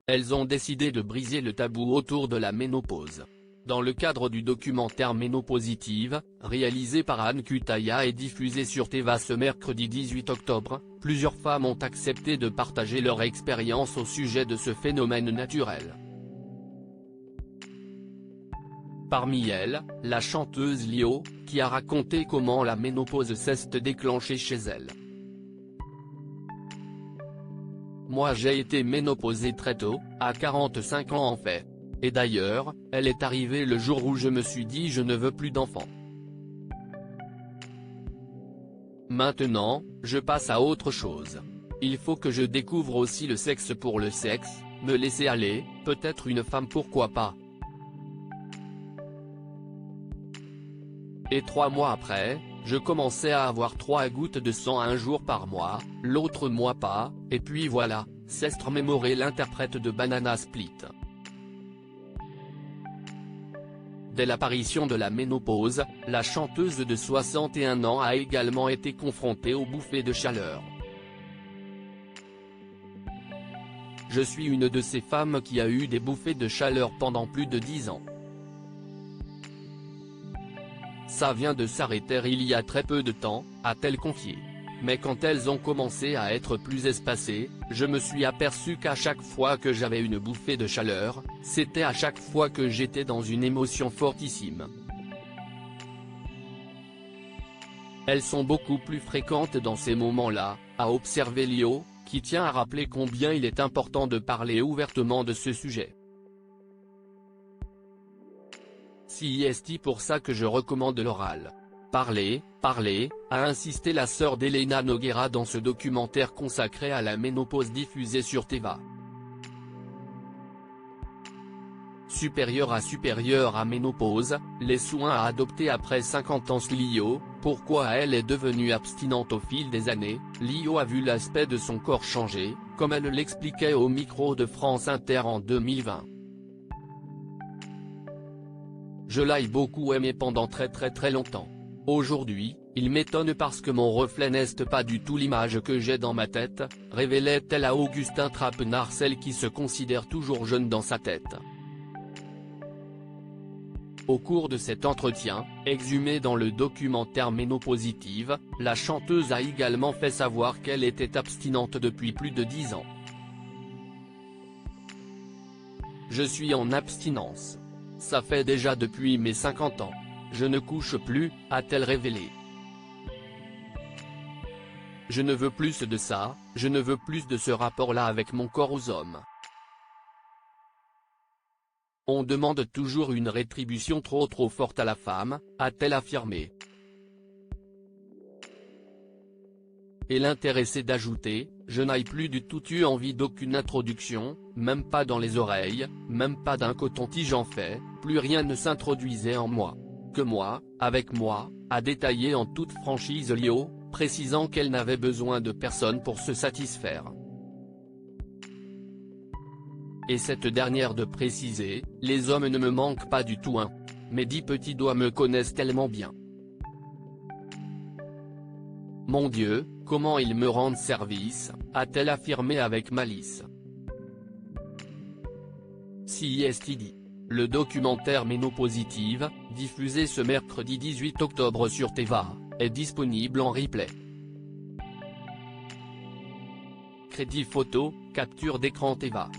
elles ont décidé de briser le tabou autour de la ménopause. Dans le cadre du documentaire Ménopositive, réalisé par Anne Cutaia et diffusé sur Téva ce mercredi 18 octobre, plusieurs femmes ont accepté de partager leur expérience au sujet de ce phénomène naturel. Parmi elles, la chanteuse Lio, qui a raconté comment la ménopause s'est déclenchée chez elle. Moi j'ai été ménopausée très tôt, à 45 ans en fait. Et d'ailleurs, elle est arrivée le jour où je me suis dit je ne veux plus d'enfants. Maintenant, je passe à autre chose. Il faut que je découvre aussi le sexe pour le sexe, me laisser aller, peut-être une femme pourquoi pas. Et 3 mois après, je commençais à avoir 3 gouttes de sang un jour par mois, l'autre mois pas, et puis voilà, s'est remémoré l'interprète de Banana Split. Dès l'apparition de la ménopause, la chanteuse de 61 ans a également été confrontée aux bouffées de chaleur. Je suis une de ces femmes qui a eu des bouffées de chaleur pendant plus de 10 ans. Ça vient de s'arrêter il y a très peu de temps, a-t-elle confié. Mais quand elles ont commencé à être plus espacées, je me suis aperçu qu'à chaque fois que j'avais une bouffée de chaleur, c'était à chaque fois que j'étais dans une émotion fortissime. Elles sont beaucoup plus fréquentes dans ces moments-là, a observé Lio, qui tient à rappeler combien il est important de parler ouvertement de ce sujet. C'est pour ça que je recommande l'oral. Parler, a insisté la sœur d'Elena Noguera dans ce documentaire consacré à la ménopause diffusé sur Téva. Supérieur à ménopause, les soins à adopter après 50 ans. Lio, pourquoi elle est devenue abstinente au fil des années, Lio a vu l'aspect de son corps changer, comme elle l'expliquait au micro de France Inter en 2020. Je l'ai beaucoup aimé pendant très longtemps. Aujourd'hui, il m'étonne parce que mon reflet n'est pas du tout l'image que j'ai dans ma tête, révélait-elle à Augustin Trapenard, celle qui se considère toujours jeune dans sa tête. Au cours de cet entretien, exhumé dans le documentaire Ménopositive, la chanteuse a également fait savoir qu'elle était abstinente depuis plus de 10 ans. Je suis en abstinence. Ça fait déjà depuis mes 50 ans. Je ne couche plus, a-t-elle révélé. Je ne veux plus de ça, je ne veux plus de ce rapport-là avec mon corps aux hommes. On demande toujours une rétribution trop forte à la femme, a-t-elle affirmé. Et l'intéressé d'ajouter, je n'ai plus du tout eu envie d'aucune introduction, même pas dans les oreilles, même pas d'un coton-tige en fait, plus rien ne s'introduisait en moi. Que moi, avec moi, a détaillé en toute franchise Lio, précisant qu'elle n'avait besoin de personne pour se satisfaire. Et cette dernière de préciser, les hommes ne me manquent pas du tout hein. Mes 10 petits doigts me connaissent tellement bien. Mon Dieu, comment ils me rendent service, a-t-elle affirmé avec malice. C'est le documentaire Ménopositive, diffusé ce mercredi 18 octobre sur Téva, est disponible en replay. Crédit photo, capture d'écran Téva.